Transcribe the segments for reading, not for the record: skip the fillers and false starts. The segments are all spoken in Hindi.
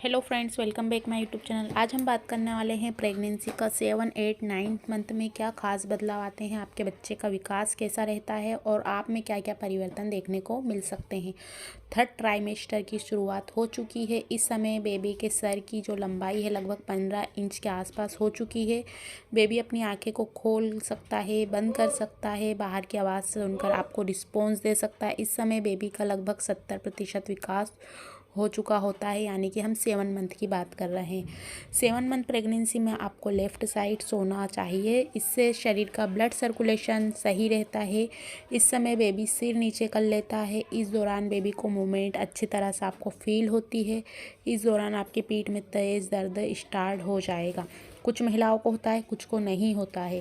Hello friends, welcome back my YouTube channel. आज हम बात करने वाले हैं प्रेगनेंसी का 7, 8, 9 मंथ में क्या खास बदलाव आते हैं, आपके बच्चे का विकास कैसा रहता है और आप में क्या क्या परिवर्तन देखने को मिल सकते हैं। थर्ड ट्राइमेस्टर की शुरुआत हो चुकी है। इस समय बेबी के सर की जो लंबाई है लगभग 15 इंच के आसपास हो चुकी है। बेबी अपनी आंखें को खोल सकता है, बंद कर सकता है, बाहर की आवाज़ सुनकर आपको रिस्पॉन्स दे सकता है। इस समय बेबी का लगभग 70% विकास हो चुका होता है, यानी कि हम 7 मंथ की बात कर रहे हैं। 7 मंथ प्रेगनेंसी में आपको लेफ़्ट साइड सोना चाहिए, इससे शरीर का ब्लड सर्कुलेशन सही रहता है। इस समय बेबी सिर नीचे कर लेता है। इस दौरान बेबी को मूवमेंट अच्छी तरह से आपको फील होती है। इस दौरान आपकी पीठ में तेज़ दर्द स्टार्ट हो जाएगा। कुछ महिलाओं को होता है, कुछ को नहीं होता है।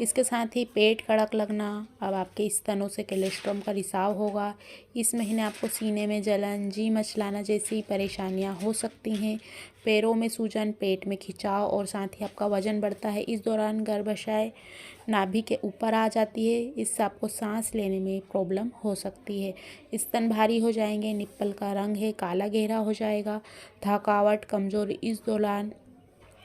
इसके साथ ही पेट कड़क लगना, अब आपके स्तनों से कोलेस्ट्रॉल का रिसाव होगा। इस महीने आपको सीने में जलन, जी मचलाना जैसी परेशानियां हो सकती हैं। पैरों में सूजन, पेट में खिंचाव और साथ ही आपका वजन बढ़ता है। इस दौरान गर्भाशय नाभि के ऊपर आ जाती है, इससे आपको सांस लेने में प्रॉब्लम हो सकती है। स्तन भारी हो जाएंगे, निप्पल का रंग है काला गहरा हो जाएगा, थकावट, कमजोरी। इस दौरान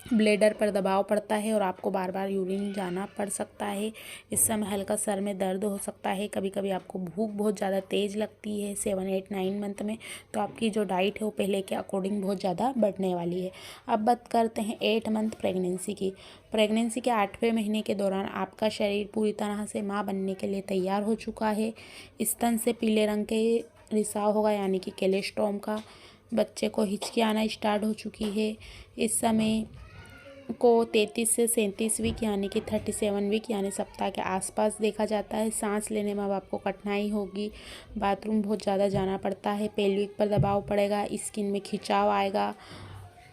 ब्लेडर पर दबाव पड़ता है और आपको बार बार यूरिन जाना पड़ सकता है। इस समय हल्का सर में दर्द हो सकता है। कभी कभी आपको भूख बहुत ज़्यादा तेज़ लगती है 7, 8, 9 मंथ में। तो आपकी जो डाइट है वो पहले के अकॉर्डिंग बहुत ज़्यादा बढ़ने वाली है। अब बात करते हैं 8 मंथ प्रेगनेंसी की। प्रेगनेंसी के 8वें महीने के दौरान आपका शरीर पूरी तरह से माँ बनने के लिए तैयार हो चुका है। स्तन से पीले रंग के रिसाव होगा, यानी कि कोलेस्ट्रॉल का। बच्चे को हिचकी आना स्टार्ट हो चुकी है। इस समय को 33 से 37 वीक यानी कि 37 वीक यानी सप्ताह के आसपास देखा जाता है। सांस लेने में अब आपको कठिनाई होगी, बाथरूम बहुत ज़्यादा जाना पड़ता है, पेल्विक पर दबाव पड़ेगा, स्किन में खिंचाव आएगा,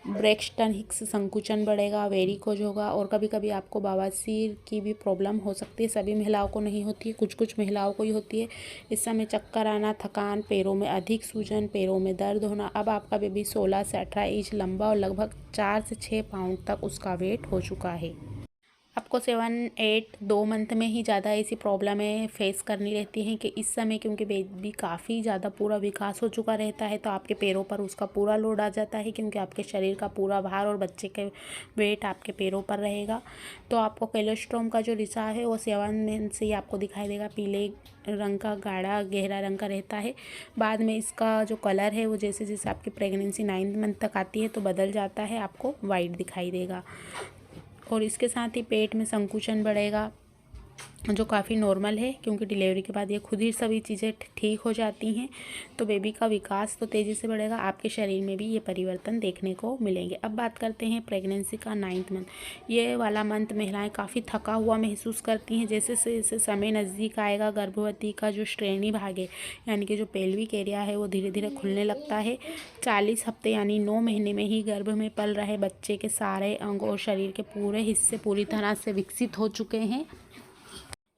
ब्रेक्सटन हिक्स संकुचन बढ़ेगा, वेरिकोज होगा और कभी कभी आपको बवासीर की भी प्रॉब्लम हो सकती है। सभी महिलाओं को नहीं होती है, कुछ कुछ महिलाओं को ही होती है। इस समय चक्कर आना, थकान, पैरों में अधिक सूजन, पैरों में दर्द होना। अब आपका बेबी 16 से 18 इंच लंबा और लगभग 4 से 6 पाउंड तक उसका वेट हो चुका है। आपको 7, 8, 2 मंथ में ही ज़्यादा ऐसी प्रॉब्लमें फेस करनी रहती हैं कि इस समय क्योंकि बेबी काफ़ी ज़्यादा पूरा विकास हो चुका रहता है, तो आपके पैरों पर उसका पूरा लोड आ जाता है, क्योंकि आपके शरीर का पूरा भार और बच्चे के वेट आपके पैरों पर रहेगा। तो आपको कोलेस्ट्रॉल का जो रिसाव है वो 7 मंथ से ही आपको दिखाई देगा। पीले रंग का, गाढ़ा गहरा रंग का रहता है। बाद में इसका जो कलर है वो जैसे जैसे आपकी प्रेगनेंसी 9 मंथ तक आती है तो बदल जाता है, आपको वाइट दिखाई देगा। और इसके साथ ही पेट में संकुचन बढ़ेगा, जो काफ़ी नॉर्मल है, क्योंकि डिलीवरी के बाद ये खुद ही सभी चीज़ें ठीक हो जाती हैं। तो बेबी का विकास तो तेज़ी से बढ़ेगा, आपके शरीर में भी ये परिवर्तन देखने को मिलेंगे। अब बात करते हैं प्रेगनेंसी का 9th मंथ। ये वाला मंथ महिलाएं काफ़ी थका हुआ महसूस करती हैं। जैसे जैसे समय नज़दीक आएगा, गर्भवती का जो श्रेणी भाग है यानी कि जो पेल्विक एरिया है वो धीरे धीरे खुलने लगता है। 40 हफ्ते यानी 9 महीने में ही गर्भ में पल रहे बच्चे के सारे अंग और शरीर के पूरे हिस्से पूरी तरह से विकसित हो चुके हैं।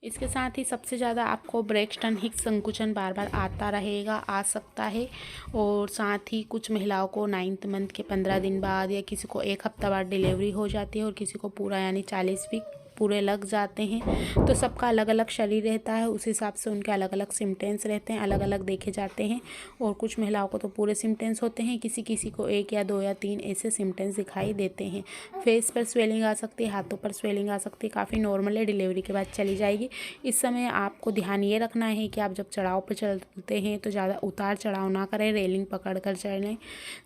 इसके साथ ही सबसे ज़्यादा आपको ब्रेक्सटन हिक्स संकुचन बार बार आता रहेगा, आ सकता है। और साथ ही कुछ महिलाओं को 9th मंथ के 15 दिन बाद या किसी को 1 हफ्ता बाद डिलीवरी हो जाती है और किसी को पूरा यानी 40 वीक पूरे लग जाते हैं। तो सबका अलग अलग शरीर रहता है, उस हिसाब से उनके अलग अलग सिम्टम्स रहते हैं, अलग अलग देखे जाते हैं। और कुछ महिलाओं को तो पूरे सिम्टम्स होते हैं, किसी किसी को 1 या 2 या 3 ऐसे सिम्टम्स दिखाई देते हैं। फेस पर स्वेलिंग आ सकती है, हाथों पर स्वेलिंग आ सकती है, काफ़ी नॉर्मल है, डिलीवरी के बाद चली जाएगी। इस समय आपको ध्यान ये रखना है कि आप जब चढ़ाव पर चलते हैं तो ज़्यादा उतार चढ़ाव ना करें, रेलिंग पकड़ कर चलें।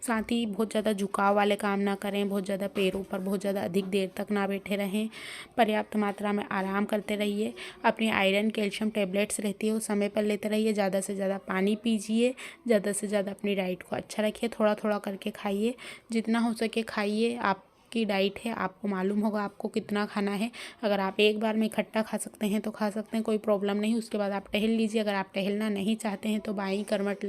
साथ ही बहुत ज़्यादा झुकाव वाले काम ना करें, बहुत ज़्यादा पैरों पर बहुत ज़्यादा अधिक देर तक ना बैठे रहें। पर्याप्त मात्रा में आराम करते रहिए। अपनी आयरन कैल्शियम टेबलेट्स रहती है वो समय पर लेते रहिए। ज़्यादा से ज़्यादा पानी पीजिए, ज़्यादा से ज़्यादा अपनी डाइट को अच्छा रखिए, थोड़ा थोड़ा करके खाइए, जितना हो सके खाइए। आपकी डाइट है, आपको मालूम होगा आपको कितना खाना है। अगर आप एक बार में इकट्ठा खा सकते हैं तो खा सकते हैं, कोई प्रॉब्लम नहीं। उसके बाद आप टहल लीजिए। अगर आप टहलना नहीं चाहते हैं तो बाईं करवट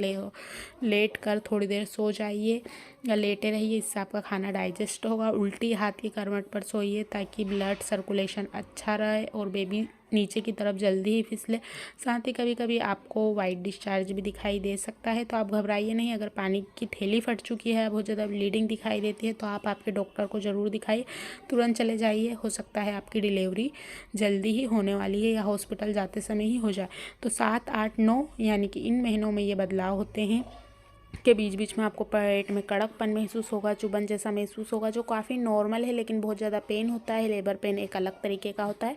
लेट कर थोड़ी देर सो जाइए या लेटे रहिए, इससे आपका खाना डाइजेस्ट होगा। उल्टी हाथ की करवट पर सोइए ताकि ब्लड सर्कुलेशन अच्छा रहे और बेबी नीचे की तरफ जल्दी ही फिसले। साथ ही कभी कभी आपको वाइट डिस्चार्ज भी दिखाई दे सकता है, तो आप घबराइए नहीं। अगर पानी की थैली फट चुकी है, बहुत ज़्यादा ब्लीडिंग दिखाई देती है, तो आप आपके डॉक्टर को ज़रूर दिखाइए, तुरंत चले जाइए। हो सकता है आपकी डिलीवरी जल्दी ही होने वाली है या हॉस्पिटल जाते समय ही हो जाए। तो 7, 8, 9 यानी कि इन महीनों में ये बदलाव होते हैं। के बीच बीच में आपको पेट में कड़कपन महसूस होगा, चुभन जैसा महसूस होगा, जो काफ़ी नॉर्मल है, लेकिन बहुत ज़्यादा पेन होता है। लेबर पेन एक अलग तरीके का होता है,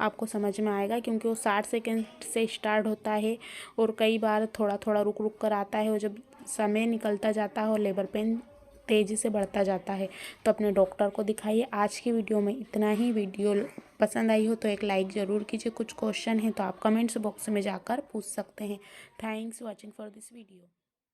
आपको समझ में आएगा, क्योंकि वो 60 सेकेंड से स्टार्ट होता है और कई बार थोड़ा थोड़ा रुक रुक कर आता है, और जब समय निकलता जाता है और लेबर पेन तेज़ी से बढ़ता जाता है तो अपने डॉक्टर को दिखाइए। आज की वीडियो में इतना ही। वीडियो पसंद आई हो तो एक लाइक ज़रूर कीजिए। कुछ क्वेश्चन है तो आप कमेंट्स बॉक्स में जाकर पूछ सकते हैं। Thanks watching for this video.